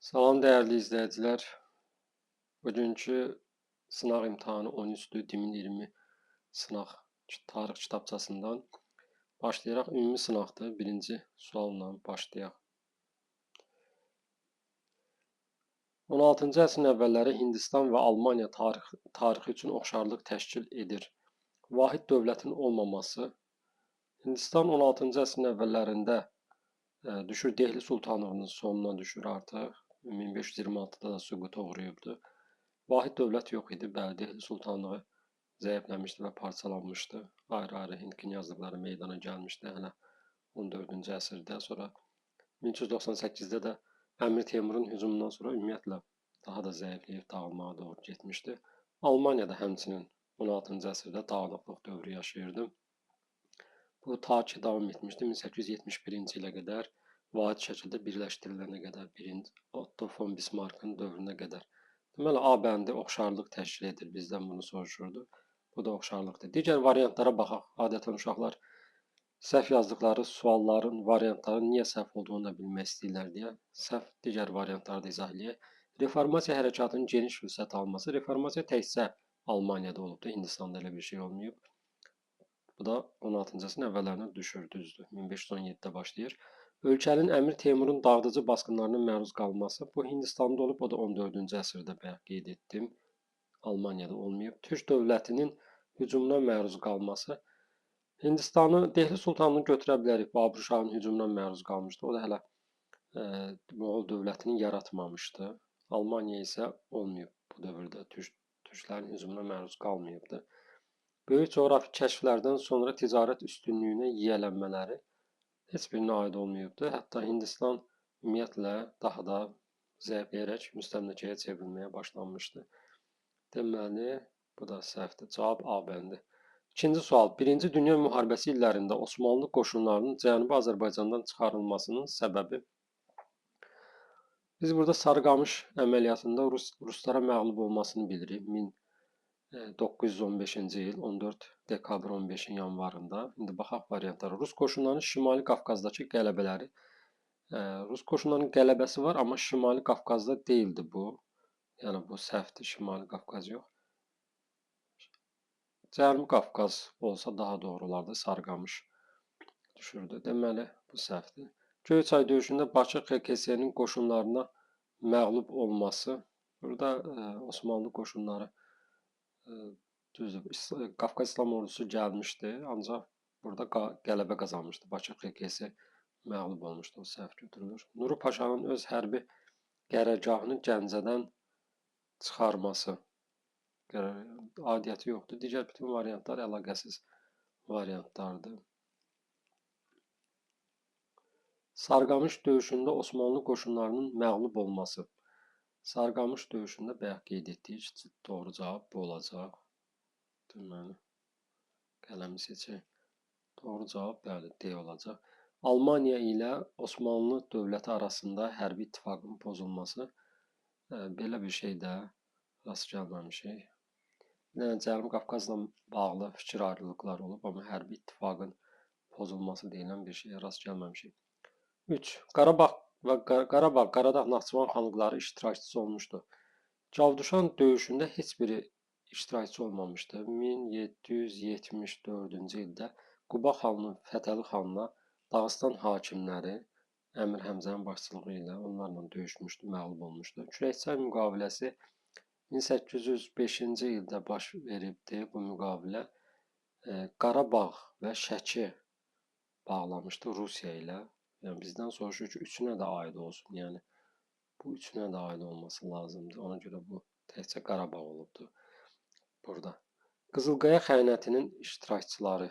Salam dəyərli izləyicilər. Bugünkü sınaq imtahanı 13-dür 2020 sınaq tarix kitabçasından başlayaraq ümumi sınaqdır. Birinci sualla başlayaq. 16-cı əsrin əvvəlləri Hindistan və Almaniya tarixi üçün oxşarlıq təşkil edir. Vahid dövlətin olmaması. Hindistan 16-cı əsrin əvvəllərində düşür, Dehli Sultanlığının sonuna düşür artıq. 1526-da da süquta uğrayıbdı. Vahid dövlət yox idi. Bəli, Dehli Sultanlığı zəifləmişdi və parçalanmışdı. Ayrı-ayrı Hind knyazlıqları meydana gəlmişdi hələ 14-cü əsrdə. Sonra 1398-də də Əmir Teymurun hücumundan sonra ümumiyyətlə daha da zəifləyib dağılmağa doğru getmişdi. Almaniya da həmçinin 16-cı əsrdə dağınıqlıq dövrü yaşayırdı. Bu ta ki davam etmişdi 1871-ci ilə qədər, vahid şəkildə birləşdirilənə qədər, Otto von Bismarckın dövrünə qədər. Deməli, A bəndi oxşarlıq təşkil edir, bizdən bunu soruşurdu. Bu da oxşarlıqdır. Digər variantlara baxaq. Adətən uşaqlar səhv yazdıqları sualların variantların niyə səhv olduğunu da bilmək istəyirlər deyə səhv digər variantları da izah eləyək. Reformasiya hərəkatının geniş vüsət alması. Reformasiya təkcə Almaniyada olubdu, Hindistanda elə bir şey olmayıb. Bu da 16-cı əsrin əvvəllərinə düşür, düzdür. 1517-də başlayır. Ölkənin Əmir Teymurun dağıdıcı basqınlarına məruz qalması. Bu Hindistanda olub, o da 14-cü əsrdə bayaq qeyd etdim. Almaniyada olmayıb. Türk dövlətinin hücumuna məruz qalması. Hindistanı, Dehli Sultanlığını götürə bilərik. Babur Şahın hücumuna məruz qalmışdı. O da hələ Moğol dövlətini yaratmamışdı. Almaniya isə olmayıb bu dövrdə. Türklərin hücumuna məruz qalmayıbdı. Böyük coğrafi kəşflərdən sonra ticarət üstünlüyünə yiyələnmələri heç birinə aid olmayıbdı. Hətta Hindistan ümumiyyətlə daha da zəifləyərək müstəmləkəyə çevrilməyə başlanmışdı. Deməli, bu da səhvdir. Cavab A bəndi. İkinci sual. Birinci Dünya müharibəsi illərində Osmanlı qoşunlarının Cənubi Azərbaycandan çıxarılmasının səbəbi. Biz burada Sarıqamış əməliyyatında ruslara məğlub olmasını bilirik. 1915-ci il 14 dekabr 15-in yanvarında. İndi baxaq variantlara. Rus qoşunlarının Şimali Qafqazdakı qələbələri. Rus qoşunlarının qələbəsi var, amma Şimali Qafqazda deyildi bu. Yəni bu səhvdir, Şimali Qafqaz yox. Cənubi Qafqaz olsa daha doğru olardı, Sarıqamış düşürdü. Deməli, bu səhvdir. Göyçay döyüşündə Bakı XKS-nin qoşunlarına məğlub olması. Burada Osmanlı qoşunları düzdür, Qafqaz İslam ordusu gəlmişdi, ancaq burada qələbə qazanmışdı. Bakı XKS məğlub olmuşdu, o səhv götürülür. Nuru Paşanın öz hərbi qərargahını Gəncədən çıxarması. Adiyyəti yoxdur. Digər bütün variantlar əlaqəsiz variantlardır. Sarıqamış döyüşündə Osmanlı qoşunlarının məğlub olması. Sarıqamış döyüşündə bayaq qeyd etdik, doğru cavab bu olacaq. Deməli, qələmi seçək. Doğru cavab bəli, D olacaq. Almaniya ilə Osmanlı dövləti arasında hərbi ittifaqın pozulması. Belə bir şeydə rast gəlməmişik. Cənubi Qafqazla bağlı fikir ayrılıqları olub, amma hərbi ittifaqın pozulması deyilən bir şeyə rast gəlməmişik. 3. Qarabağ, Qaradağ, Naxçıvan xanlıqları iştirakçısı olmuşdu. Cavduşan döyüşündə heç biri iştirakçı olmamışdı. 1774-cü ildə Quba xanının Fətəli xanla Dağıstan hakimləri Əmir Həmzənin başçılığı ilə onlarla döyüşmüşdü, məğlub olmuşdu. Kürəkçay müqaviləsi 1805-ci ildə baş veribdi. Bu müqavilə Qarabağ və Şəki bağlamışdı Rusiya ilə. Yəni bizdən soruşur ki, üçünə də aid olsun. Yəni bu üçünə də aid olması lazımdır. Ona görə bu təkcə Qarabağ olubdu burada. Qızılqaya xəyanətinin iştirakçıları.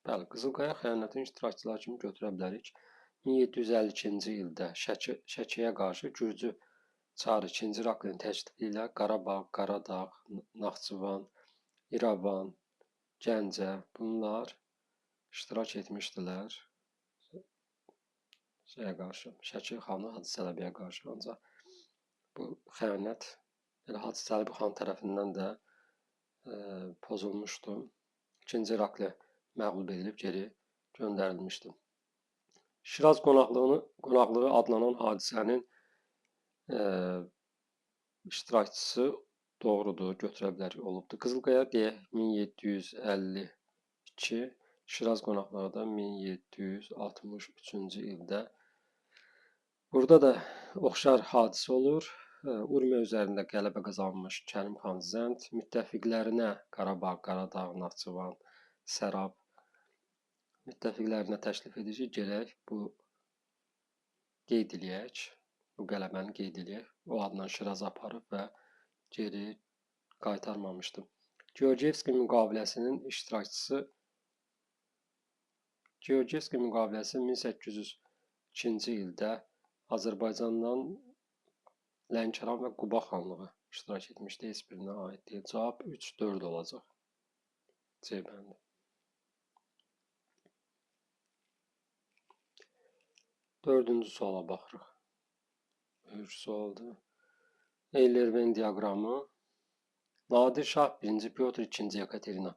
Bəli, Qızılqaya xəyanətinin iştirakçıları kimi götürə bilərik. 1752-ci ildə Şəkiyə qarşı Gürcü Çar II İraklinin təşdiqi ilə Qarabağ, Qaradağ, Naxçıvan, İrəvan, Gəncə bunlar iştirak etmişdilər. Şəki xanı Hacı Çələbiyə qarşı, ancaq bu xəyanət Hacı Çələbi xan tərəfindən də pozulmuşdu. İkinci İrakli məğlub edilib geri göndərilmişdi. Şiraz qonaqlığı adlanan hadisənin iştirakçısı doğrudur, götürə bilərik, olubdur. Qızılqaya deyək 1752, Şiraz qonaqları da 1763-cü ildə. Burada da oxşar hadisə olur. Urmiya üzərində qələbə qazanmış Kərimxan Zənd müttəfiqlərinə Qarabağ, Qaradağ, Naxçıvan, Sərab müttəfiqlərinə təklif edir ki, gələk bu qeyd eləyək, bu qələbəni qeyd eləyək. O adla Şiraz aparıb və geri qaytarmamışdı. Georgiyevski müqaviləsi 1802-ci ildə Azərbaycandan Lənkəran və Quba xanlığı iştirak etmişdi. Heç birinə aid deyil. Cavab 3-4 olacaq. C bəndi. 4-cü suala baxırıq. Böyük sualdır. Eyler-Venn diaqramı. Nadir Şah 1-ci Pyotr 2-ci Yekaterina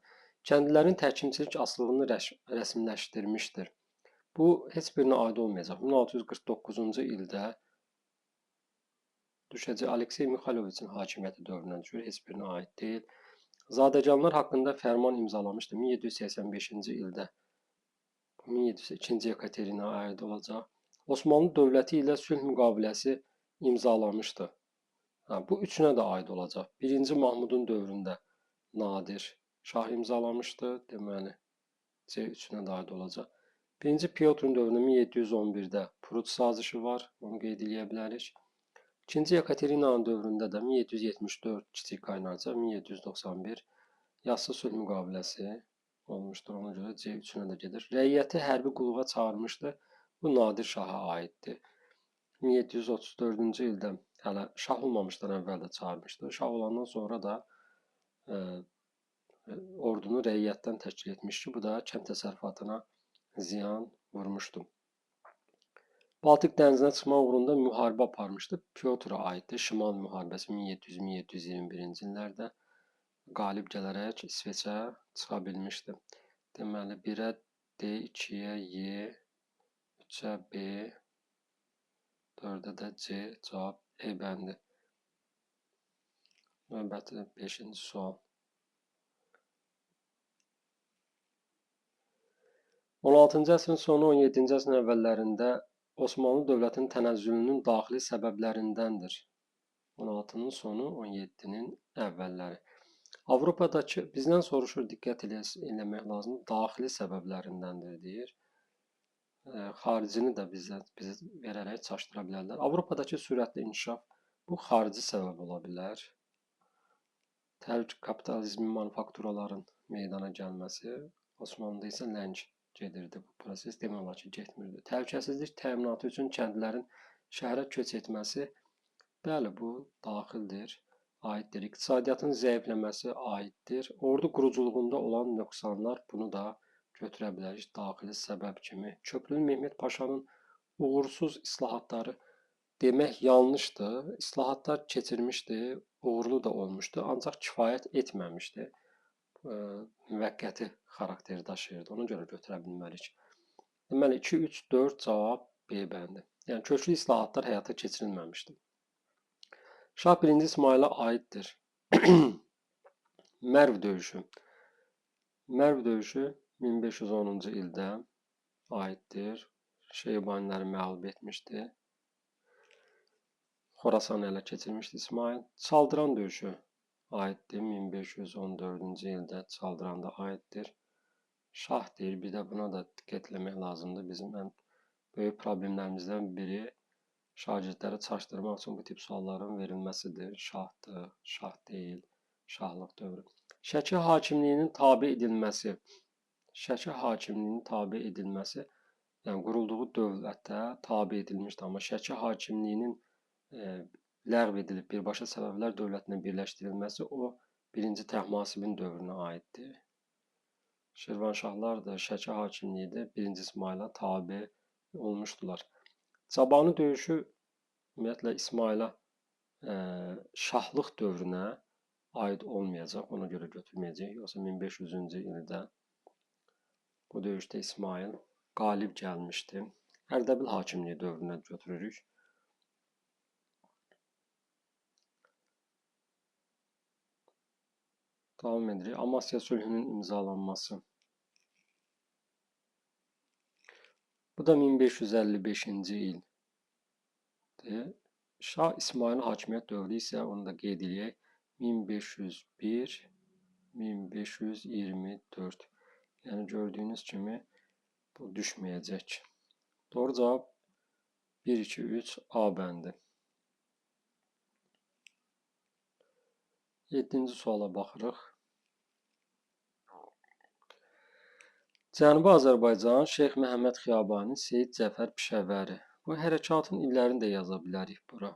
kəndlilərin təhkimçilik asılılığını rəsmiləşdirmişdir. Bu heç birinə aid olmayacaq. 1649-cu ildə düşəcək Aleksey Mixayloviçin hakimiyyəti dövründən düşür. Heç birinə aid deyil. Zadəganlar haqqında fərman imzalamışdı 1785-ci ildə. 1702-ci Yekaterina aid olacaq. Osmanlı dövləti ilə sülh müqaviləsi imzalamışdı. Bu üçünə də aid olacaq. 1-ci Mahmudun dövründə Nadir Şah imzalamışdı. Deməli, C üçünə də aid olacaq. 1-ci Pyotrun dövründə 1711-də Pruç sazişi var. Onu qeyd edə bilərik. 2-ci Yekaterinanın dövründə də 1774 Kiçik Qaynarca, 1791 Yassı sülh müqaviləsi olmuşdur. Ona görə C üçünə də gedir. Rəiyyəti hərbi qulluğa çağırmışdı. Bu Nadir Şaha aiddir. 1734-cü ildə hələ şah olmamışdan əvvəl də çağırmışdı. Şah olandan sonra da ordunu rəiyyətdən təşkil etmiş ki, bu da kənd təsərrüfatına ziyan vurmuşdu. Baltik dənizinə çıxmaq uğrunda müharibə aparmışdı. Pyotra aiddir. Şimal müharibəsi 1700-1721-ci illərdə qalib gələrək İsveçə çıxa bilmişdi. Deməli, 1-ə D, 2-yə Y, 3-ə B, 4-ə də C, cavab E bəndi. Növbəti 5-ci sual. 16-cı əsrin sonu 17-ci əsrin əvvəllərində Osmanlı dövlətinin tənəzzülünün daxili səbəblərindəndir. 16-nın sonu 17-nin əvvəlləri. Avropadakı, bizdən soruşur, diqqət eləmək lazımdır, daxili səbəblərindəndir deyir. Xaricini də bizə verərək çaşdıra bilərlər. Avropadakı sürətli inkişaf bu xarici səbəb ola bilər. Təbii kapitalizmin, manufakturaların meydana gəlməsi, Osmanlıda isə ləng gedirdi bu proses, demək olar ki, getmirdi. Təhlükəsizlik təminatı üçün kəndlilərin şəhərə köç etməsi, bəli, bu daxildir, aiddir. İqtisadiyyatın zəifləməsi aiddir. Ordu quruculuğunda olan nöqsanlar bunu da götürə bilərik daxili səbəb kimi. Köprülü Mehmet Paşanın uğursuz islahatları demək yanlışdır. İslahatlar keçirmişdi, uğurlu da olmuşdu, ancaq kifayət etməmişdi. Müvəqqəti xarakteri daşıyırdı. Ona görə götürə bilmərik. Deməli, 2, 3, 4 cavab B bəndi. Yəni, köklü islahatlar həyata keçirilməmişdi. Şah 1-ci İsmailə aiddir. Mərv döyüşü. Mərv döyüşü 1510-cu ildə aiddir. Şeybaniləri məğlub etmişdi. Xorasanı ələ keçirmişdi İsmail. Çaldıran döyüşü aiddir. 1514-cü ildə Çaldıranda aiddir. Şah deyir, bir də buna da diqqət etmək lazımdır. Bizim ən böyük problemlərimizdən biri şagirdləri çaşdırmaq üçün bu tip sualların verilməsidir. Şahdır, şah deyil, şahlıq dövrü. Şəki hakimliyinin tabe edilməsi, yəni qurulduğu dövlətə tabe edilmişdir. Amma Şəki hakimliyinin ləğv edilib birbaşa Səfəvilər dövlətinə birləşdirilməsi o 1-ci Təhmasibin dövrünə aiddir. Şirvanşahlar da Şəki hakimliyi də 1-ci İsmailə tabe olmuşdular. Çabanı döyüşü ümumiyyətlə İsmailə şahlıq dövrünə aid olmayacaq, ona görə götürməyəcək. Yoxsa 1500-cü ildə bu döyüşdə İsmail qalib gəlmişdi. Ərdəbil hakimliyi dövrünə götürürük. Davam edirik. Amasya sülhünün imzalanması. Bu da 1555-ci ildir. Şah İsmailin hakimiyyət dövrü isə onu da qeyd edək. 1501-1524. Yəni gördüyünüz kimi bu düşməyəcək. Doğru cavab 1, 2, 3 A bəndi. 7-ci suala baxırıq. Cənubi Azərbaycan, Şeyx Məhəmməd Xiyabani, Seyid Cəfər Pişəvəri. Bu hərəkatın illərini də yaza bilərik bura.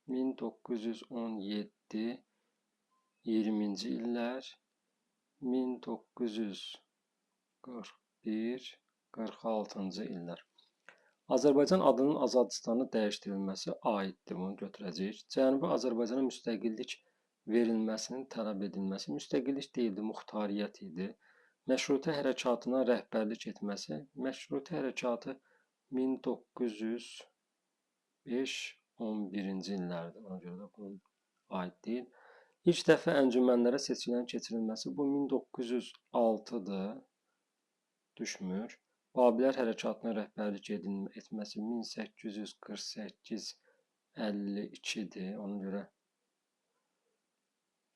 1917 20-ci illər, 1941-46-cı illər. Azərbaycan adının Azadistana dəyişdirilməsi aiddir, bunu götürəcəyik. Cənubi Azərbaycana müstəqillik verilməsinin tələb edilməsi müstəqillik deyildi, muxtariyyət idi. Məşrutə hərəkatına rəhbərlik etməsi, məşrutə hərəkatı 1905-11-ci illərdir, ona görə də bunun aid deyil. İlk dəfə əncümənlərə seçkilərin keçirilməsi bu 1906-dır, düşmür. Babillər hərəkatına rəhbərlik etməsi 1848-52-dir, ona görə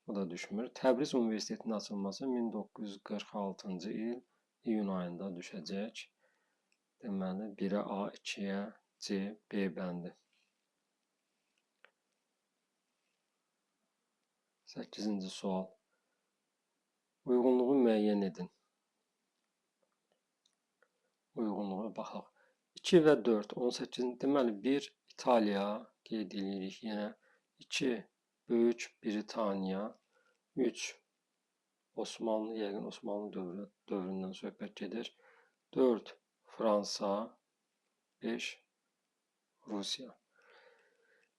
bu da düşmür. Təbriz Universitetinin açılması 1946-cı il iyun ayında düşəcək. Deməli 1-ə A, 2-yə C, B bəndi. 8-ci sual. Uyğunluğu müəyyən edin. Uyğunluğa baxaq. 2 və 4, 18, deməli 1 İtaliya qeyd edirik yenə. 2 Böyük Britaniya, 3 Osmanlı, yəqin Osmanlı dövründən söhbət gedir. 4 Fransa, 5 Rusiya.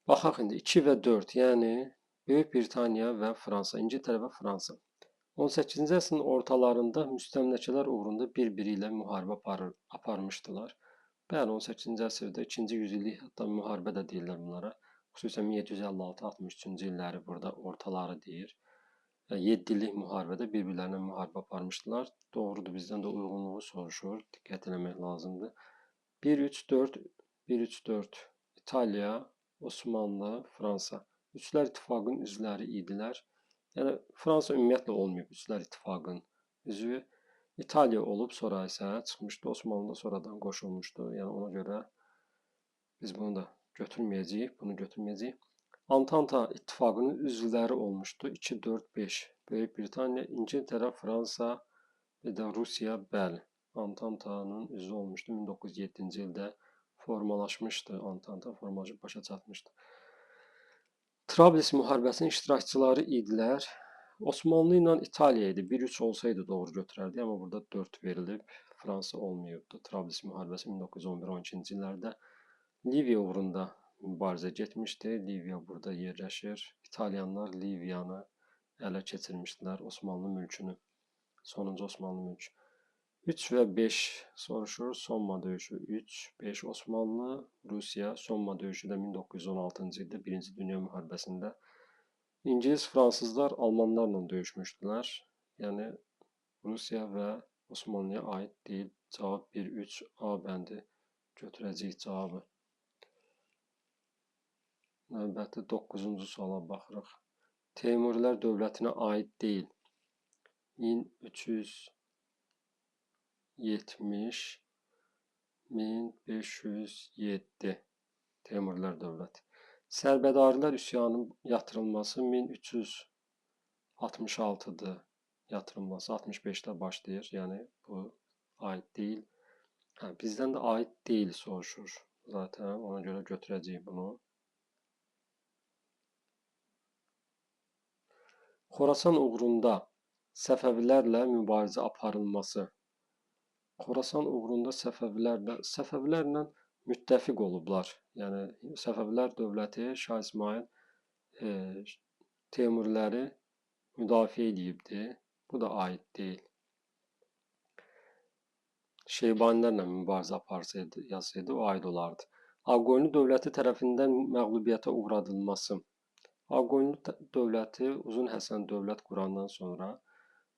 Baxaq indi 2 və 4, yəni Böyük Britaniya və Fransa, İngiltərə və Fransa. 18-ci əsrin ortalarında müstəmləkələr uğrunda bir-biri ilə müharibə aparmışdılar. Bəli, 18-ci əsrdə 2-ci yüzillik hətta müharibə də deyirlər bunlara. Xüsusən 1756-63-cü illəri burada ortaları deyir. 7 illik müharibədə bir-birlərinə müharibə aparmışdılar. Doğrudur, bizdən də uyğunluğu soruşur, diqqət eləmək lazımdır. 1-3-4, 1-3-4 İtaliya, Osmanlı, Fransa. Üçlər İttifaqının üzvləri idilər. Yəni Fransa ümumiyyətlə olmayıb Üçlər İttifaqının üzvü. İtaliya olub, sonra isə çıxmışdı, Osmanlı da sonradan qoşulmuşdu. Yəni ona görə biz bunu da götürməyəcəyik, bunu götürməyəcəyik. Antanta İttifaqının üzvləri olmuşdu. 2, 4, 5. Böyük Britaniya, İngiltərə, Fransa və də Rusiya, bəli. Antantanın üzvü olmuşdu. 1907-ci ildə formalaşmışdı. Antanta formalaşıb başa çatmışdı. Trablis müharibəsinin iştirakçıları idilər. Osmanlı ilə İtaliya idi. 1-3 olsaydı doğru götürərdi, amma burada 4 verilib. Fransa olmayıbdı. Trablis müharibəsi 1911-12-ci illərdə Liviya uğrunda mübarizə getmişdi. Liviya burada yerləşir. İtalyanlar Liviyanı ələ keçirmişdilər, Osmanlı mülkünü. Sonuncu Osmanlı mülkü. 3 və 5 soruşur. Somma döyüşü 3, 5 Osmanlı, Rusiya. Somma döyüşü də 1916-cı ildə 1-ci Dünya müharibəsində. İngilis, fransızlar Almanlarla döyüşmüşdülər. Yəni Rusiya və Osmanlıya aid deyil. Cavab 1, 3 A bəndi götürəcəyik cavabı. Növbəti 9-cu suala baxırıq. Teymurilər dövlətinə aid deyil. 1370-1507 Teymurilər dövləti. Sərbədarilər üsyanının yatırılması 1366-dır. Yatırılması 65-də başlayır. Yəni bu aid deyil. Bizdən də aid deyil soruşur. Zaten ona görə götürəcəyik bunu. Xorasan uğrunda Səfəvilərlə mübarizə aparılması. Xorasan uğrunda Səfəvilərlə müttəfiq olublar. Yəni Səfəvilər dövləti Şah İsmail Teymuriləri müdafiə edibdi. Bu da aid deyil. Şeybanilərlə mübarizə aparsaydı, yazsaydı o aid olardı. Ağqoyunlu dövləti tərəfindən məğlubiyyətə uğradılması. Ağqoyunlu dövləti Uzun Həsən dövlət qurandan sonra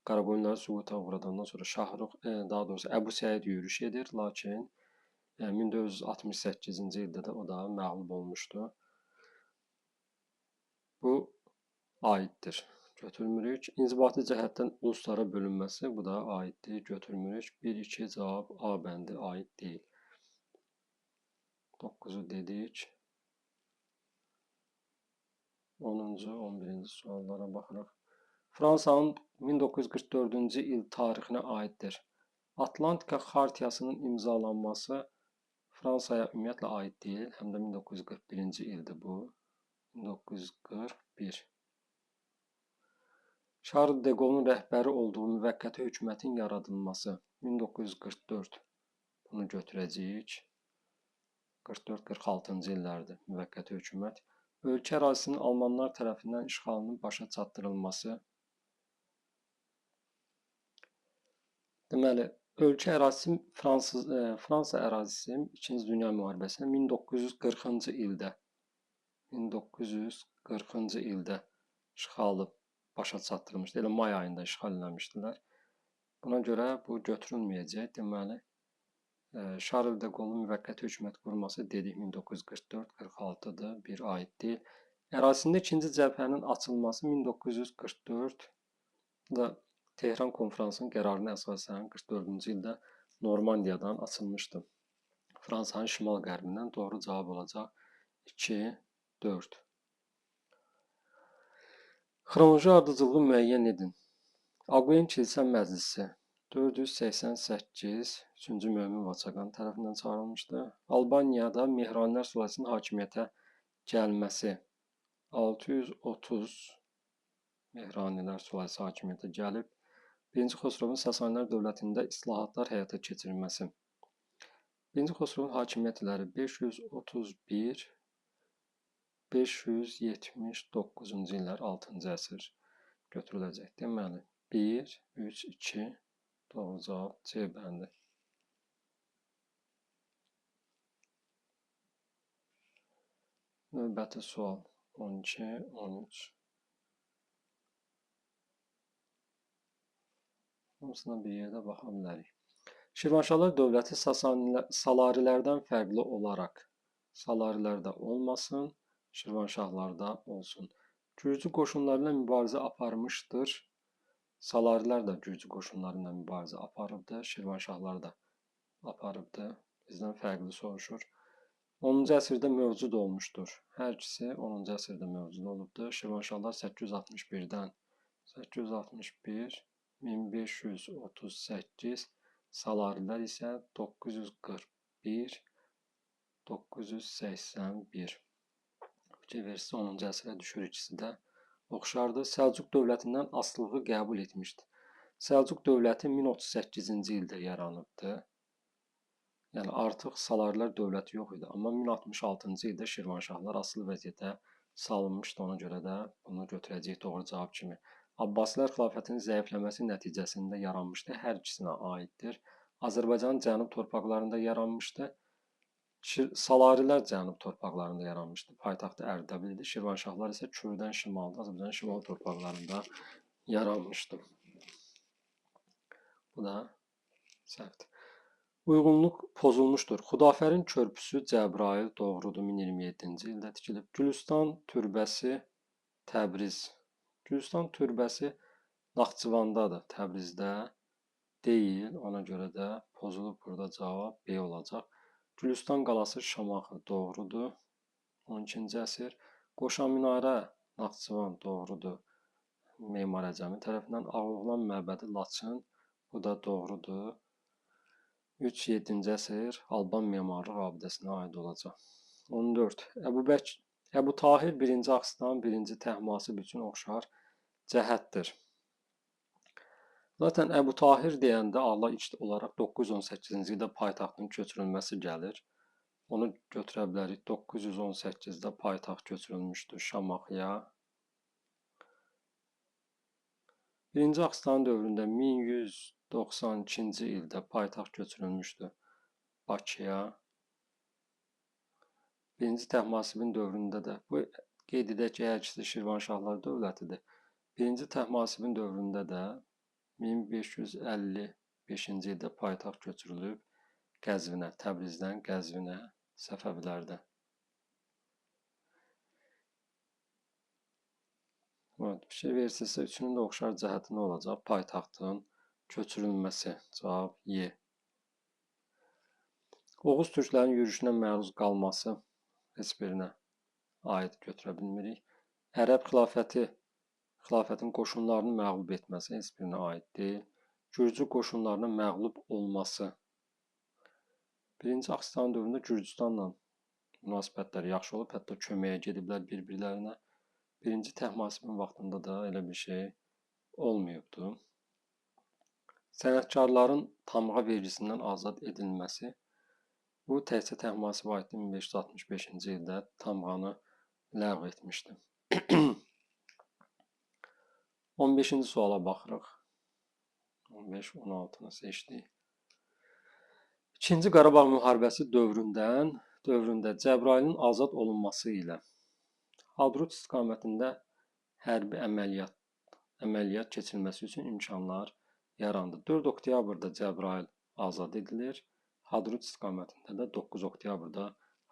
Qarabağlar süquta uğradandan sonra Şahrux, daha doğrusu Əbu Səid yürüş edir, lakin 1468-ci ildə də o da məğlub olmuşdu. Bu aiddir. Götürmürük. İnzibati cəhətdən uluslara bölünməsi, bu da aiddir. Götürmürük. 1-2 cavab A bəndi aid deyil. 9-u dedik. 10-cu, 11-ci suallara baxırıq. Fransanın 1944-cü il tarixinə aiddir. Atlantika Xartiyasının imzalanması Fransaya ümumiyyətlə aid deyil. Həm də 1941-ci ildir bu. 1941. Charles de Gaulle'un rəhbəri olduğu müvəqqəti hökumətin yaradılması 1944. Bunu götürəcəyik. 44-46-cı illərdir müvəqqəti hökumət. Ölkə ərazisinin almanlar tərəfindən işğalının başa çatdırılması. Deməli, ölkə ərazisi Fransa ərazisi 2-ci Dünya müharibəsində 1940-cı ildə işğalı başa çatdırılmışdı. Elə may ayında işğal eləmişdilər. Buna görə bu götürülməyəcək. Deməli, Charles de Gaulle'un müvəqqəti hökumət qurması dedik 1944-46-dır, bir aid deyil. Ərazisində 2-ci cəbhənin açılması 1944 da Tehran konferansının qərarına əsasən 44-cü ildə Normandiyadan açılmışdı. Fransanın şimal-qərbindən doğru cavab olacaq 2, 4. Xronoloji ardıcılığı müəyyən edin. Aguyen Kilsə Məclisi 488 3-cü Mömin Vaçaqan tərəfindən çağırılmışdı. Albaniyada Mehranilər sülaləsinin hakimiyyətə gəlməsi 630 Mehranilər sülaləsi hakimiyyətə gəlib. 1-ci Xosrovun Sasanilər dövlətində islahatlar həyata keçirilməsi. 1-ci Xosrovun hakimiyyət illəri 531 579-cu illər 6-cı əsr götürüləcək. Deməli, 1, 3, 2 doğru cavab C bəndi. Növbəti sual 12, 13. Hamısına bir yerdə baxa bilərik. Şirvanşahlar dövləti Salarilərdən fərqli olaraq Salarilərdə olmasın, Şirvanşahlarda olsun. Gürcü qoşunlarıyla mübarizə aparmışdır. Salarilər də Gürcü qoşunlarıyla mübarizə aparıbdır. Şirvanşahlar da aparıbdır. Bizdən fərqli soruşur. 10-cu əsrdə mövcud olmuşdur. Hər ikisi 10-cu əsrdə mövcud olubdur. Şirvanşahlar 861-dən 861 1538, Salarilər isə 941 981. Fikir versə 10-cu əsrə düşür, ikisi də oxşardır. Səlcuq dövlətindən asılılığı qəbul etmişdi. Səlcuq dövləti 1038-ci ildə yaranıbdı. Yəni artıq Salarilər dövləti yox idi, amma 1066-cı ildə Şirvanşahlar asılı vəziyyətə salınmışdı. Ona görə də bunu götürəcəyik doğru cavab kimi. Abbasilər xilafətinin zəifləməsi nəticəsində yaranmışdı. Hər ikisinə aiddir. Azərbaycanın cənub torpaqlarında yaranmışdı. Salarilər cənub torpaqlarında yaranmışdı. Paytaxtı Ərdəbil idi. Şirvanşahlar isə Kürdən şimalda, Azərbaycanın şimal torpaqlarında yaranmışdı. Bu da səhvdir. Uyğunluq pozulmuşdur. Xudafərin körpüsü Cəbrayıl doğrudur 1027-ci ildə tikilib. Gülüstan türbəsi Təbriz. Gülüstan türbəsi Naxçıvandadır, Təbrizdə deyil. Ona görə də pozulub, burada cavab B olacaq. Gülüstan qalası Şamaxı doğrudur, 12-ci əsr. Qoşa Minarə Naxçıvan doğrudur, Memar Əcəmi tərəfindən. Ağoğlan məbədi Laçın, bu da doğrudur. 3-7-ci əsr Alban memarlıq abidəsinə aid olacaq. 14. Əbu Tahir 1-ci Axistan, 1-ci Təhmasib üçün oxşar cəhətdir. Zaten Əbu Tahir deyəndə ağla ilk olaraq 918-ci ildə paytaxtın köçürülməsi gəlir. Onu götürə bilərik. 918-də paytaxt köçürülmüşdür Şamaxıya. 1-ci Axistan dövründə 1192-ci ildə paytaxt köçürülmüşdür Bakıya. 1-ci Təhmasibin dövründə də, bu qeyd edək ki, hər ikisi Şirvanşahlar dövlətidir. 1-ci Təhmasibin dövründə də 1555-ci ildə paytaxt köçürülüb Qəzvinə, Təbrizdən Qəzvinə, Səfəvilərdə. Evet, bir şey verirsinizsə üçünün də oxşar cəhəti nə olacaq? Paytaxtın köçürülməsi. Cavab Y. Oğuz türklərin yürüşünə məruz qalması heç birinə aid götürə bilmirik. Ərəb xilafətin qoşunlarını məğlub etməsi heç birinə aid deyil. Gürcü qoşunlarına məğlub olması. Birinci Axistan dövründə Gürcüstanla münasibətləri yaxşı olub, hətta köməyə gediblər bir-birlərinə. Birinci Təhmasibin vaxtında da elə bir şey olmayıbdı. Sənətkarların tamğa vergisindən azad edilməsi. Bu təkcə Təhmasibə aid 1565-ci ildə tamğanı ləğv etmişdi. 15-ci suala baxırıq. 15-16-nı seçdik. İkinci Qarabağ müharibəsi dövründə Cəbrayılın azad olunması ilə Hadrut istiqamətində hərbi əməliyyat keçirilməsi üçün imkanlar yarandı. 4 oktyabrda Cəbrayıl azad edilir. Hadrut istiqamətində də 9 oktyabrda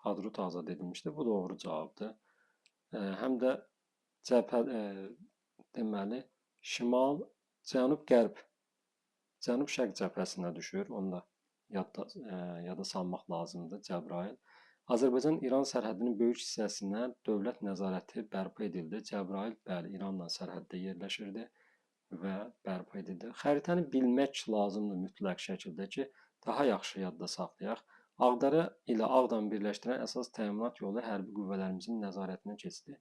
Hadrut azad edilmişdir. Bu doğru cavabdır. Həm də deməli şimal, cənub-qərb, cənub-şərq cəbhəsinə düşür. Onu da yada salmaq lazımdır. Cəbrayıl. Azərbaycan-İran sərhədinin böyük hissəsinə dövlət nəzarəti bərpa edildi. Cəbrayıl, bəli, İranla sərhəddə yerləşirdi və bərpa edildi. Xəritəni bilmək lazımdır mütləq şəkildə ki, daha yaxşı yadda saxlayaq. Ağdərə ilə Ağdamı birləşdirən əsas təminat yolu hərbi qüvvələrimizin nəzarətinə keçdi.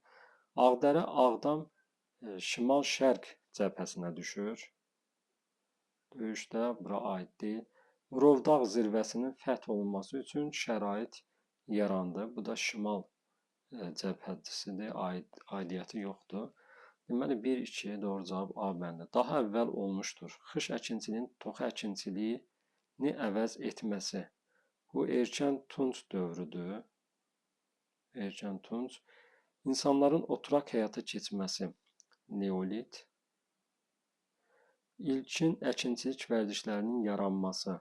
Ağdərə, Ağdam şimal-şərq cəbhəsinə düşür. Döyüşdə bura aid deyil. Murovdağ zirvəsinin fəth olunması üçün şərait yarandı. Bu da şimal cəbhəsidir, aidiyyəti yoxdur. Deməli 1-2 doğru cavab A bəndə. Daha əvvəl olmuşdur. Xış əkinçiliyinin toxu əkinçiliyini əvəz etməsi. Bu erkən tunc dövrüdür. Erkən tunc. İnsanların oturaq həyata keçməsi. Neolit. İlkin əkinçilik vərdişlərinin yaranması.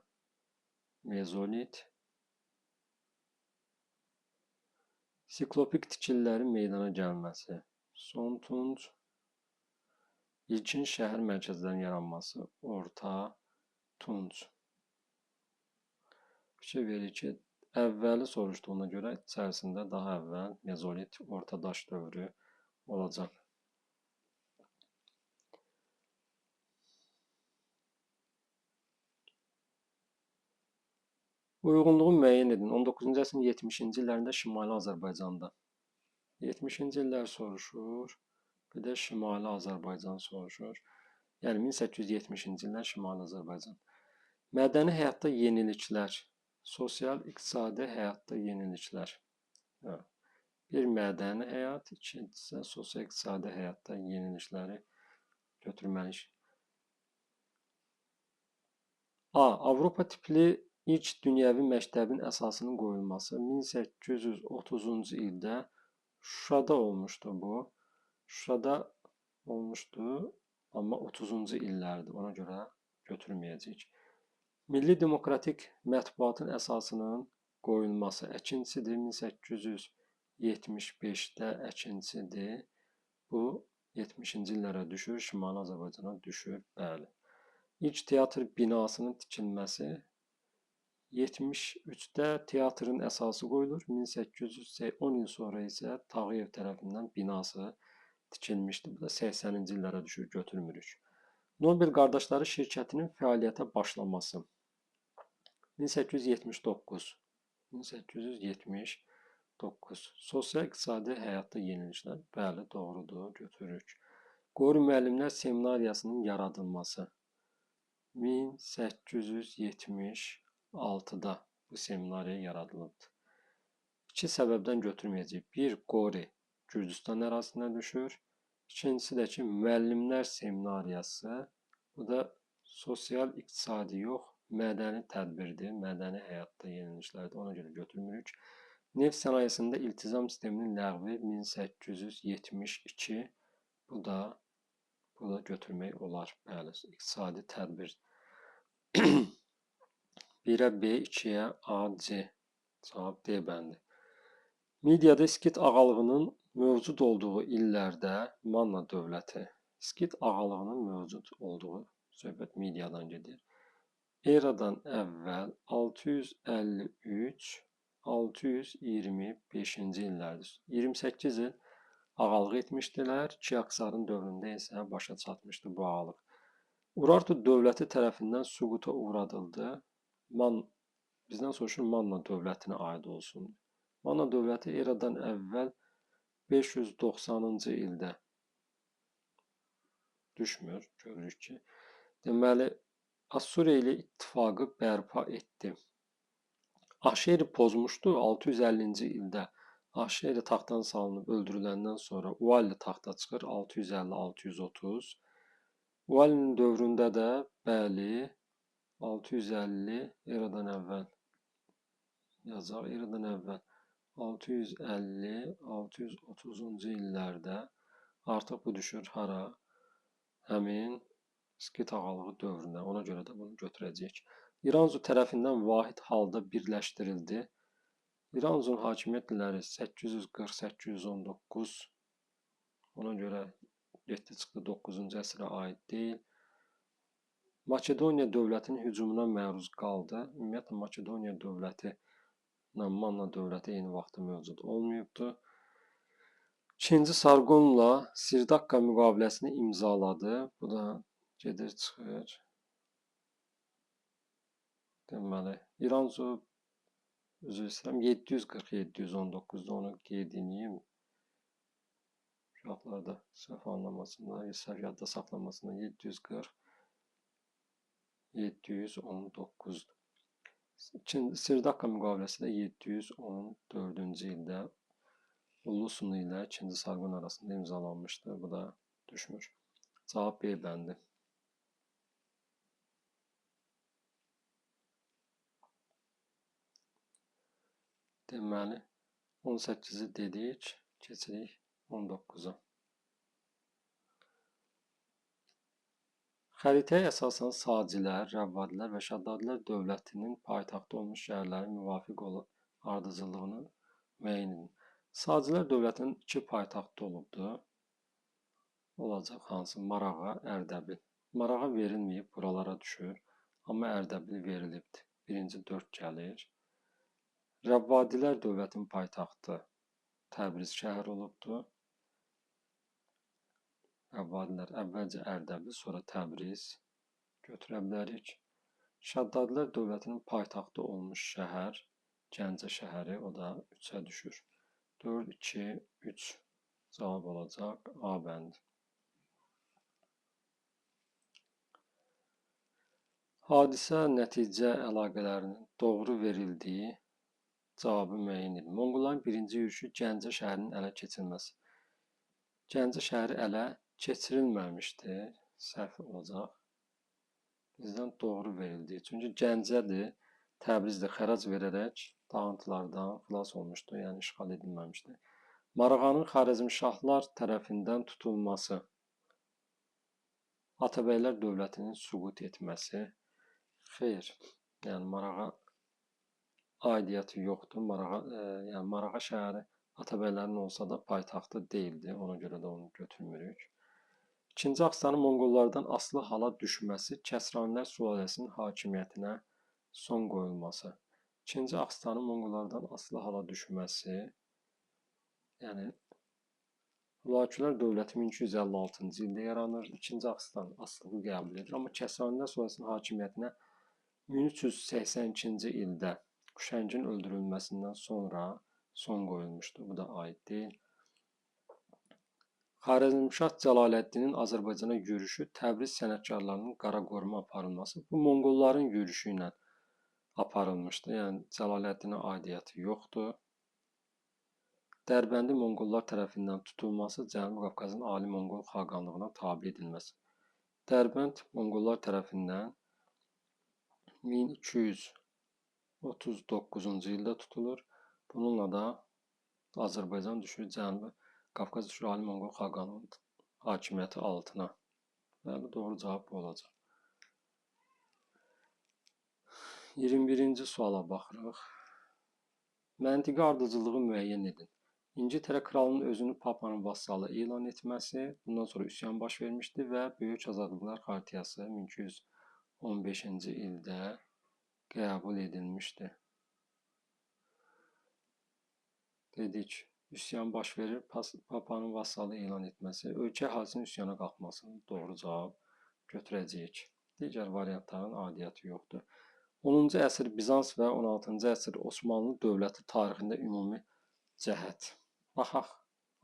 Mezolit. Siklopik tikililərin meydana gəlməsi. Son tunc. İlkin şəhər mərkəzlərinin yaranması. Orta tunc. Fikir verir ki, əvvəli soruşduğuna görə içərisində daha əvvəl mezolit, orta daş dövrü olacaq. Uyğunluğu müəyyən edin. 19-cu əsrin 70-ci illərində Şimali Azərbaycanda. 70-ci illər soruşur. Bir də Şimali Azərbaycan soruşur. Yəni 1870-ci illər Şimali Azərbaycan. Mədəni həyatda yeniliklər. Sosial-iqtisadi həyatda yeniliklər. Bir mədəni həyat, ikincisi sosial-iqtisadi həyatda yenilikləri götürməliyik. A. Avropa tipli ilk dünyəvi məktəbin əsasının qoyulması 1830-cu ildə Şuşada olmuşdu bu. Şuşada olmuşdu, amma 30-cu illərdir. Ona görə götürməyəcəyik. Milli demokratik mətbuatın əsasının qoyulması əkinçidir. 1875-də əkinçidir. Bu 70-ci illərə düşür, Şimali Azərbaycana düşür. Bəli. İlk teatr binasının tikilməsi 73-də teatrın əsası qoyulur. 1810 il sonra isə Tağıyev tərəfindən binası tikilmişdi. Bu da 80-ci illərə düşür, götürmürük. Nobel qardaşları şirkətinin fəaliyyətə başlaması 1879. Sosial-iqtisadi həyatda yeniliklər. Bəli, doğrudur, götürürük. Qoru müəllimlər seminariyasının yaradılması 1876-da bu seminariya yaradılıbdır. İki səbəbdən götürməyəcəyik. Bir, Qori Gürcüstan ərazisinə düşür. İkincisi də ki, müəllimlər seminariyası. Bu da sosial-iqtisadi yox, mədəni tədbirdir. Mədəni həyatda yeniliklərdir. Ona görə götürmürük. Neft sənayesində iltizam sisteminin ləğvi 1872. Bu da bunu da götürmək olar. Bəli, iqtisadi tədbir. 1-ə B, 2-yə A, C. Cavab D bəndi. Midiyada İskit ağalığının mövcud olduğu illərdə Manna dövləti. İskit ağalığının mövcud olduğu söhbət Midiyadan gedir. Eradan əvvəl 653-625-ci illərdir. 28 il ağalıq etmişdilər. Kiaksarın dövründə isə başa çatmışdı bu ağalıq. Urartu dövləti tərəfindən süquta uğradıldı. Bizdən soruşur Manna dövlətinə aid olsun. Manna dövləti eradan əvvəl 590-cı ildə düşmür, görürük ki. Deməli, Assuriya ilə ittifaqı bərpa etdi. Ahşeri pozmuşdu 650-ci ildə. Ahşeri taxtdan salınıb öldürüləndən sonra Uvalli taxta çıxır 650-630. Uvallinin dövründə də bəli 650 eradan əvvəl yazaq, eradan əvvəl 650-630-cu illərdə artıq bu düşür hara? Həmin İskit ağalığı dövrünə. Ona görə də bunu götürəcəyik. İranzu tərəfindən vahid halda birləşdirildi. İranzunun hakimiyyət illəri 840-819. Ona görə 7 çıxdı 9-cu əsrə aid deyil. Makedoniya dövlətinin hücumuna məruz qaldı. Ümumiyyətlə Makedoniya dövləti ilə Manna dövləti eyni vaxtda mövcud olmayıbdı. 2-ci Sarqonla Sirdaqqa müqaviləsini imzaladı. Bu da gedir çıxır. Deməli, İranzu üzr istəyirəm 740-719-da onu qeyd edeyim. Uşaqlarda səhv anlamasınlar, səhv yadda saxlamasınlar. 740-719. Sirdaqqa müqaviləsi də 714-cü ildə Ullusunu ilə 2-ci Sarqon arasında imzalanmışdı. Bu da düşmür. Cavab B bəndi. Deməli, 18-i dedik, keçirik 19-a. Xəritəyə əsasən Sacilər, Rəvvadilər və Şəddadilər dövlətinin paytaxtı olmuş şəhərlərin müvafiq ardıcıllığını müəyyən edin. Sacilər dövlətinin 2 paytaxtı olubdu. Olacaq hansı? Marağa, Ərdəbil. Marağa verilməyib, buralara düşür. Amma Ərdəbil verilibdir. Birinci 4 gəlir. Rəvvadilər dövlətin paytaxtı Təbriz şəhər olubdu. Rəvvadilər əvvəlcə Ərdəbil, sonra Təbriz götürə bilərik. Şəddadilər dövlətinin paytaxtı olmuş şəhər Gəncə şəhəri, o da 3-ə düşür. 4, 2, 3 cavab olacaq A bəndi. Hadisə nəticə əlaqələrinin doğru verildiyi cavabı müəyyən edin. Monqolların birinci yürüşü Gəncə şəhərinin ələ keçirilməsi. Gəncə şəhəri ələ keçirilməmişdir. Səhv olacaq. Bizdən doğru verildiyi. Çünki Gəncədir, Təbrizdə xərac verərək dağıntılardan xilas olmuşdu, yəni işğal edilməmişdi. Marağanın Xarəzmşahlar tərəfindən tutulması, Atabəylər dövlətinin süqut etməsi. Xeyr, yəni Marağa aidiyyəti yoxdur. Marağa şəhəri Atabəylərin olsa da paytaxtı deyildi. Ona görə də onu götürmürük. İkinci Axstanın Monqollardan asılı hala düşməsi, Kəsranilər sülaləsinin hakimiyyətinə son qoyulması. İkinci Axstanın Monqollardan asılı hala düşməsi, yəni Hülakülər dövləti 1256-cı ildə yaranır. İkinci Axstan asılığı qəbul edir. Amma Kəsranilər sülaləsinin hakimiyyətinə 1382-ci ildə Huşəngin öldürülməsindən sonra son qoyulmuşdu. Bu da aid deyil. Xarəzmşah Cəlaləddinin Azərbaycana yürüşü, Təbriz sənətkarlarının qara qoruma aparılması bu Monqolların yürüşü ilə aparılmışdı. Yəni Cəlaləddinə aidiyyəti yoxdur. Dərbəndi Monqollar tərəfindən tutulması, Cənubi Qafqazın Ali Monqol xaqanlığına tabe edilməsi. Dərbənd Monqollar tərəfindən 1239-cu ildə tutulur. Bununla da Azərbaycan düşür Cənubi Qafqaz düşür Ali Monqol xaqanlığının hakimiyyəti altına. Bəli, doğru cavab bu olacaq. 21-ci suala baxırıq. Məntiqi ardıcıllığı müəyyən edin. İngiltərə kralının özünü papanın vassalı elan etməsi, bundan sonra üsyan baş vermişdi və Böyük Azadlıqlar Xartiyası 1215-ci ildə qəbul edilmişdi. Dedik, üsyan baş verir, papanın vassalı elan etməsi, ölkə əhalisinin üsyana qalxmasını doğru cavab götürəcəyik. Digər variantların aidiyyəti yoxdur. 10-cu əsr Bizans və 16-cı əsr Osmanlı dövləti tarixində ümumi cəhət. Baxaq,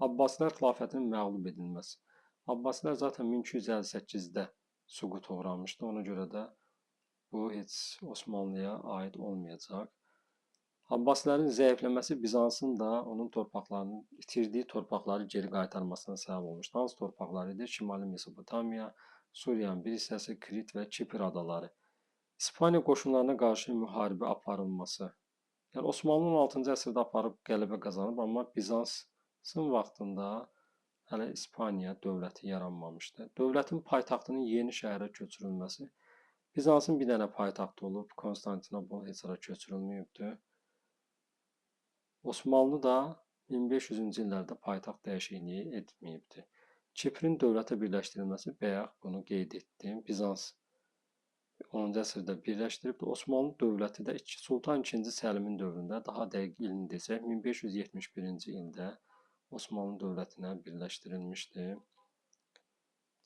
Abbasilər xilafətinin məğlub edilməsi. Abbasilər zaten 1258-də süquta uğramışdı, ona görə də bu heç Osmanlıya aid olmayacaq. Abbasilərin zəifləməsi Bizansın da onun torpaqlarını, itirdiyi torpaqları geri qaytarmasına səbəb olmuşdu. Hansı torpaqlar idi? Şimali Mesopotamiya, Suriyanın bir hissəsi, Krit və Kipr adaları. İspaniya qoşunlarına qarşı müharibə aparılması. Yəni Osmanlı 16-cı əsrdə aparıb qələbə qazanıb, amma Bizansın vaxtında hələ İspaniya dövləti yaranmamışdı. Dövlətin paytaxtının yeni şəhərə köçürülməsi. Bizansın bir dənə paytaxtı olub, Konstantinopol heç ara köçürülməyibdi. Osmanlı da 1500-cü illərdə paytaxt dəyişikliyi etməyibdi. Kiprin dövlətə birləşdirilməsi, bayaq bunu qeyd etdim. Bizans 10-cu əsrdə birləşdiribdi. Osmanlı dövləti də Sultan II Səlimin dövründə, daha dəqiq ilini desək, 1571-ci ildə Osmanlı dövlətinə birləşdirilmişdi.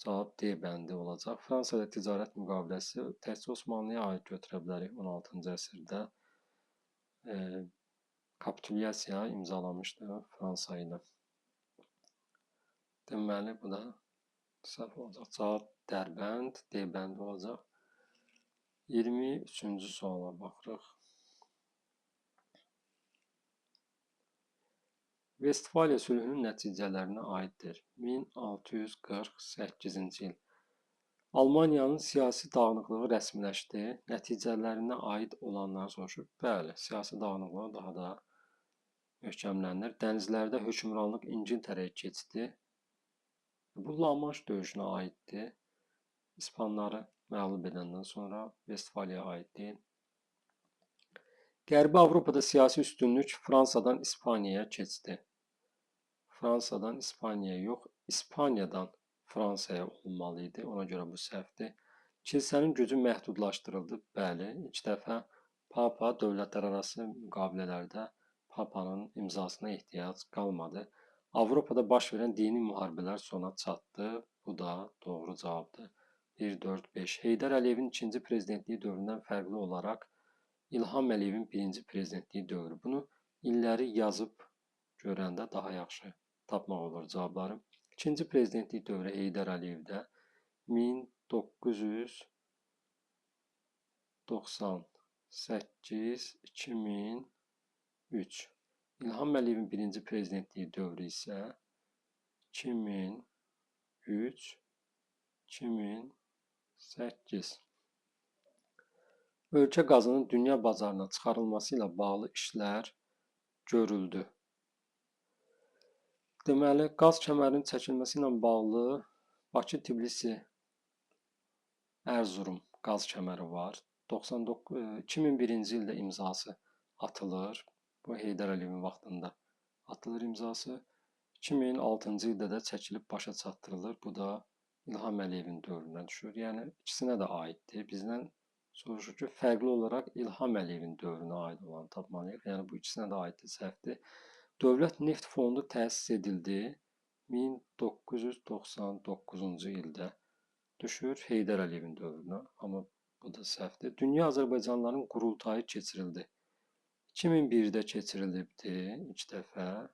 Cavab D bəndi olacaq. Fransa ilə ticarət müqaviləsi təkcə Osmanlıya aid götürə bilərik 16-cı əsrdə. Kapitulyasiya imzalamışdı Fransa ilə. Deməli, bu da səhv olacaq. Cavab Dərbənd, D bəndi olacaq. 23-cü suala baxırıq. Vestfaliya sülhünün nəticələrinə aiddir. 1648-ci il. Almaniyanın siyasi dağınıqlığı rəsmiləşdi. Nəticələrinə aid olanları soruşur. Bəli, siyasi dağınıqlığı daha da möhkəmlənir. Dənizlərdə hökmranlıq İngiltərəyə keçdi. Bu La Manche döyüşünə aiddir. İspanları məğlub edəndən sonra Vestfaliya aid deyil. Qərbi Avropada siyasi üstünlük Fransadan İspaniyaya keçdi. Fransadan İspaniyaya yox, İspaniyadan Fransaya olmalı idi. Ona görə bu səhvdir. Kilsənin gücü məhdudlaşdırıldı. Bəli, ilk dəfə Papa dövlətlərarası müqavilələrdə Papanın imzasına ehtiyac qalmadı. Avropada baş verən dini müharibələr sona çatdı. Bu da doğru cavabdır. 1-4-5. Heydər Əliyevin ikinci prezidentliyi dövründən fərqli olaraq İlham Əliyevin birinci prezidentliyi dövrü. Bunu illəri yazıb görəndə daha yaxşı tapmaq olur cavabları. İkinci prezidentlik dövrü Heydər Əliyevdə 1998-2003. İlham Əliyevin birinci prezidentliyi dövrü isə 2003-2008. Ölkə qazının dünya bazarına çıxarılması ilə bağlı işlər görüldü. Deməli, qaz kəmərinin çəkilməsi ilə bağlı Bakı, Tbilisi, Ərzurum qaz kəməri var. 2001-ci ildə imzası atılır. Bu Heydər Əliyevin vaxtında atılır imzası. 2006-cı ildə də çəkilib başa çatdırılır. Bu da İlham Əliyevin dövrünə düşür. Yəni ikisinə də aiddir. Bizdən soruşur ki, fərqli olaraq İlham Əliyevin dövrünə aid olanı tapmalıyıq. Yəni bu ikisinə də aiddir, səhvdir. Dövlət Neft Fondu təsis edildi 1999-cu ildə. Düşür Heydər Əliyevin dövrünə, amma bu da səhvdir. Dünya Azərbaycanlıların qurultayı keçirildi. 2001-də keçirilibdi ilk dəfə.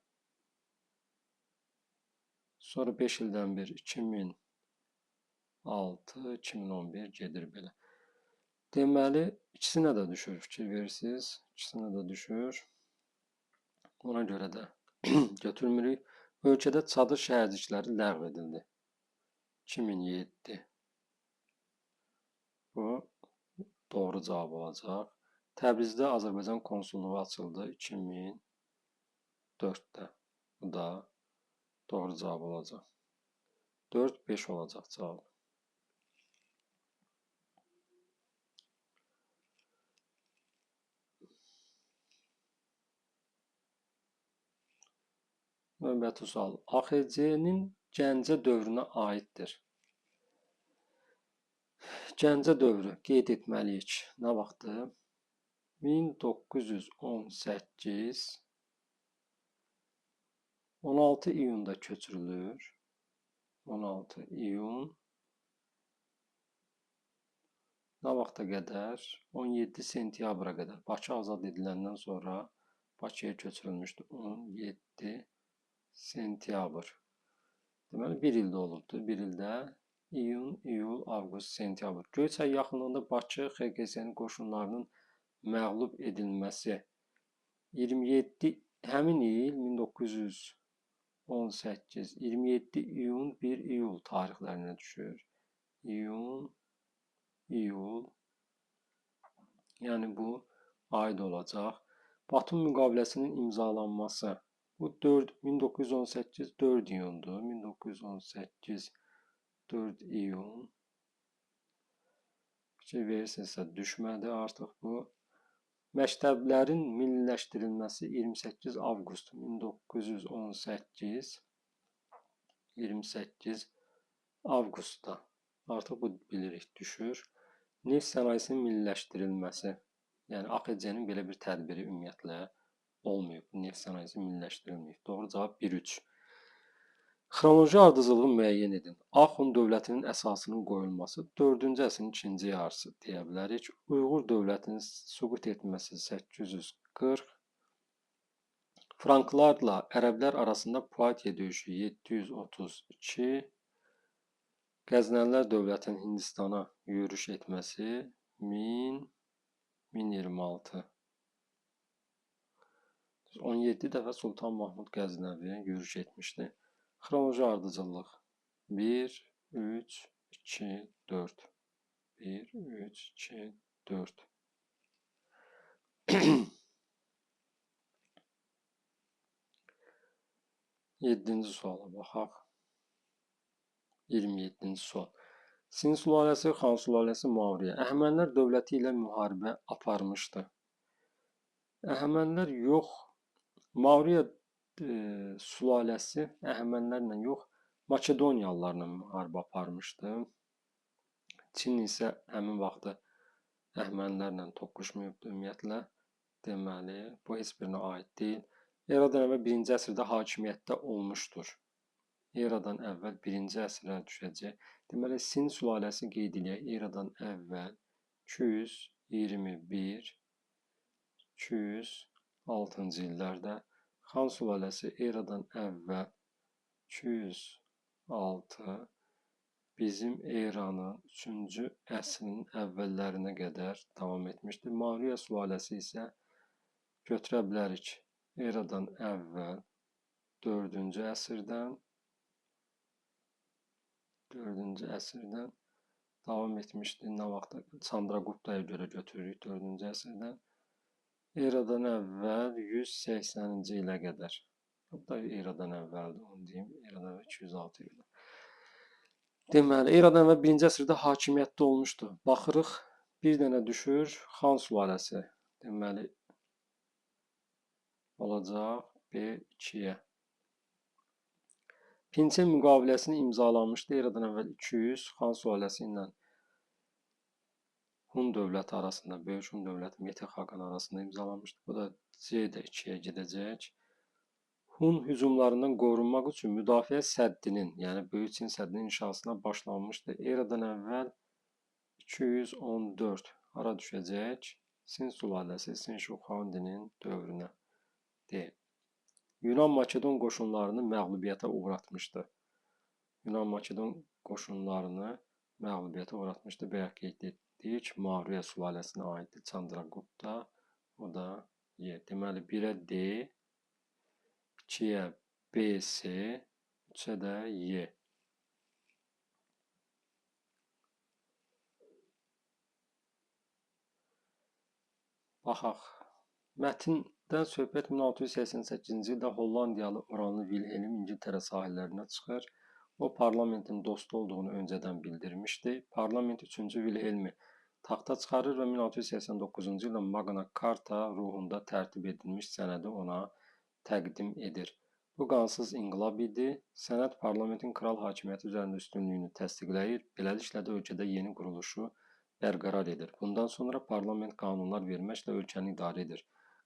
Sonra 5 ildən bir 2006, 2011 gedir belə. Deməli, ikisinə də düşür, fikir verirsiniz. İkisinə də düşür. Ona görə də götürmürük. Ölkədə çadır şəhərcikləri ləğv edildi. 2007. Bu doğru cavab olacaq. Təbrizdə Azərbaycan konsulluğu açıldı 2004-də. Bu da doğru cavab olacaq. 4-5 olacaq cavab. Növbəti sual. AXC-nin Gəncə dövrünə aiddir. Gəncə dövrü qeyd etməliyik. Nə vaxtdır? 1918 16 iyunda köçürülür. 16 iyun nə vaxta qədər? 17 sentyabra qədər. Bakı azad ediləndən sonra Bakıya köçürülmüşdür. 17 sentyabr. Deməli, bir ildə olubdur. Bir ildə iyun, iyul, avqust, sentyabr. Göyçay yaxınlığında Bakı XKS-nin qoşunlarının məğlub edilməsi 27 həmin il 1918 27 iyun 1 iyul tarixlərinə düşür. İyun, iyul. Yəni bu aid olacaq. Batum müqaviləsinin imzalanması. Bu 1918 4 iyundur. 1918 4 iyun. Fikir verirsinizsə düşmədi artıq bu. Məktəblərin milliləşdirilməsi 28 avqust 1918 28 avqustda. Artıq bu bilirik düşür. Neft sənayesinin milliləşdirilməsi. Yəni AXC-nin belə bir tədbiri ümumiyyətlə olmayıb. Neft sənayesi milliləşdirilməyib. Doğru cavab 1-3. Xronoloji ardıcılığı müəyyən edin. Axund dövlətinin əsasının qoyulması 4-cü əsrin ikinci yarısı deyə bilərik. Uyğur dövlətinin süqut etməsi 840. Franklarla ərəblər arasında Puatiye döyüşü 732. Qəznəlilər dövlətinin Hindistana yürüş etməsi 1026. 17 dəfə Sultan Mahmud Qəznəvi yürüş etmişdi. Xronoloji ardıcıllıq 1, 3, 2, 4. 1, 3, 2, 4. Yeddinci suala baxaq. 27-ci sual. Sin sülaləsi, Xan sülaləsi, Mauriyə. Əhəmənilər dövləti ilə müharibə aparmışdı. Əhəmənilər yox. Mauriyə sülaləsi Əhəmənilərlə yox, Makedoniyalılarla müharibə aparmışdı. Çin isə həmin vaxtı Əhəmənilərlə toqquşmayıbdı ümumiyyətlə. Deməli, bu heç birinə aid deyil. Eradan əvvəl 1-ci əsrdə hakimiyyətdə olmuşdur. Eradan əvvəl 1-ci əsrə düşəcək. Deməli, Sin sülaləsi qeyd edək. Eradan əvvəl 221 206-cı illərdə. Xan sülaləsi eradan əvvəl 206 bizim eranın 3-cü əsrin əvvəllərinə qədər davam etmişdir. Mauriyə sülaləsi isə götürə bilərik. Eradan əvvəl 4-cü əsrdən davam etmişdir. Nə vaxtda? Chandraguptaya görə götürürük 4-cü əsrdən. Eradan əvvəl 180-ci ilə qədər. Hatta eradan əvvəldir, onu deyim. Eradan əvvəl 206 ildə. Deməli, eradan əvvəl 1-ci əsrdə hakimiyyətdə olmuşdu. Baxırıq, bir dənə düşür Xan sülaləsi. Deməli, olacaq B2-yə. Pinçe müqaviləsini imzalanmışdı. Eradan əvvəl 200 Xan sülaləsi ilə Hun dövləti arasında, Böyük Hun dövləti Metex Xaqan arasında imzalanmışdı. Bu da C-də 2-yə gedəcək. Hun hücumlarından qorunmaq üçün müdafiə səddinin, yəni Böyük Çin səddinin inşasına başlanmışdı. Eradan əvvəl 214 hara düşəcək? Sin sülaləsi Sin Şuxandinin dövrünə. D. Yunan-Makedon qoşunlarını məğlubiyyətə uğratmışdı. Yunan-Makedon qoşunlarını məğlubiyyətə uğratmışdı. Bayaq qeyd etdik. Mauriyə sülaləsinə aiddir. Chandragupta. O da Y. Deməli, 1-ə D, 2-yə B, C, 3-ə də Y. Baxaq. Mətndən söhbət 1688-ci ildə Hollandiyalı Oranlı Vilhelm İngiltərə sahillərinə çıxır. O, parlamentin dostu olduğunu öncədən bildirmişdi. Parlament 3-cü Vilhelmi taxta çıxarır və 1689-cu ildə Magna Carta ruhunda tərtib edilmiş sənədi ona təqdim edir. Bu qanunsuz inqilab idi. Sənəd parlamentin kral hakimiyyəti üzərində üstünlüyünü təsdiqləyir. Beləliklə də ölkədə yeni quruluşu bərqərar edir. Bundan sonra parlament qanunlar verməklə ölkəni idarə edir.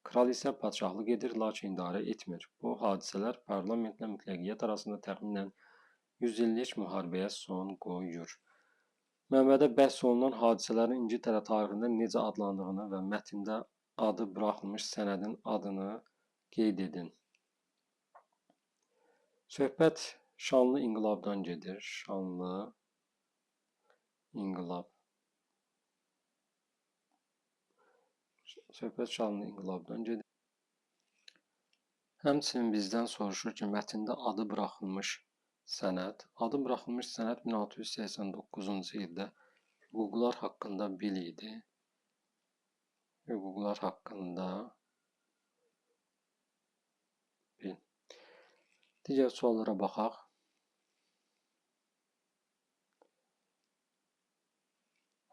Kral isə padşahlıq edir, lakin idarə etmir. Bu hadisələr parlamentlə mütləqiyyət arasında təxminən 100 illik müharibəyə son qoyur. Mənbədə bəhs olunan hadisələrin İngiltərə tarixində necə adlandığını və mətndə adı buraxılmış sənədin adını qeyd edin. Söhbət şanlı inqilabdan gedir. Şanlı inqilab. Söhbət şanlı inqilabdan gedir. Həmçinin bizdən soruşur ki, mətndə adı buraxılmış sənəd. Adı buraxılmış sənəd 1689-cu ildə hüquqlar haqqında bil idi. Hüquqlar haqqında bil. Digər suallara baxaq.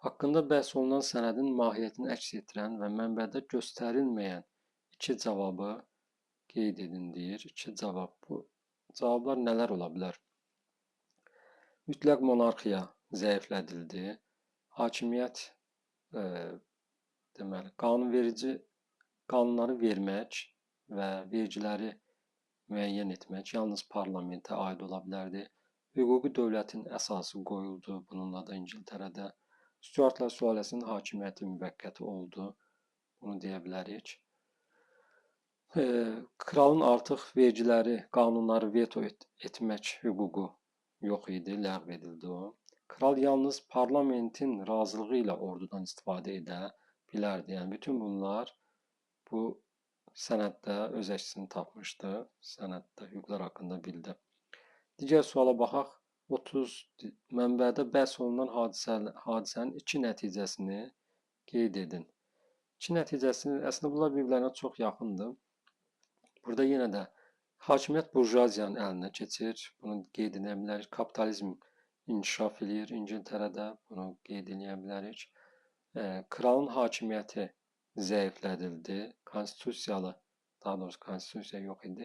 Haqqında bəhs olunan sənədin mahiyyətini əks etdirən və mənbədə göstərilməyən iki cavabı qeyd edin deyir. İki cavab. Bu cavablar nələr ola bilər? Mütləq monarxiya zəiflədildi. Hakimiyyət deməli, qanunları vermək və vergiləri müəyyən etmək yalnız parlamentə aid ola bilərdi. Hüquqi dövlətin əsası qoyuldu bununla da İngiltərədə. Stuartlar sülaləsinin hakimiyyəti müvəqqəti oldu. Bunu deyə bilərik. Kralın artıq vergiləri, qanunları veto etmək hüququ yox idi, ləğv edildi o. Kral yalnız parlamentin razılığı ilə ordudan istifadə edə bilərdi. Yəni bütün bunlar bu sənəddə öz əksini tapmışdı. Sənəddə hüquqlar haqqında bildi. Digər suala baxaq. 30 mənbədə bəhs olunan hadisənin iki nəticəsini qeyd edin. İki nəticəsini, əslində bunlar bir-birlərinə çox yaxındır. Burada yenə də hakimiyyət burjuaziyanın əlinə keçir. Bunu qeyd edə bilərik. Kapitalizm inkişaf edir İngiltərədə. Bunu qeyd edə bilərik. Kralın hakimiyyəti zəiflədildi. Konstitusiyalı, daha doğrusu konstitusiya yox idi.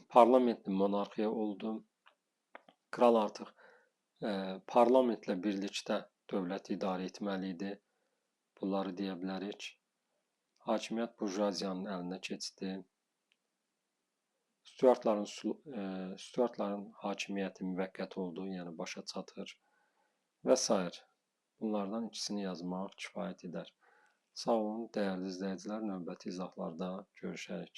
Parlamentli monarxiya oldu. Kral artıq parlamentlə birlikdə dövləti idarə etməli idi. Bunları deyə bilərik. Hakimiyyət burjuaziyanın əlinə keçdi. Stuartların hakimiyyəti müvəqqəti oldu, yəni başa çatır və s. Bunlardan ikisini yazmaq kifayət edər. Sağ olun, dəyərli izləyicilər, növbəti izahlarda görüşərik.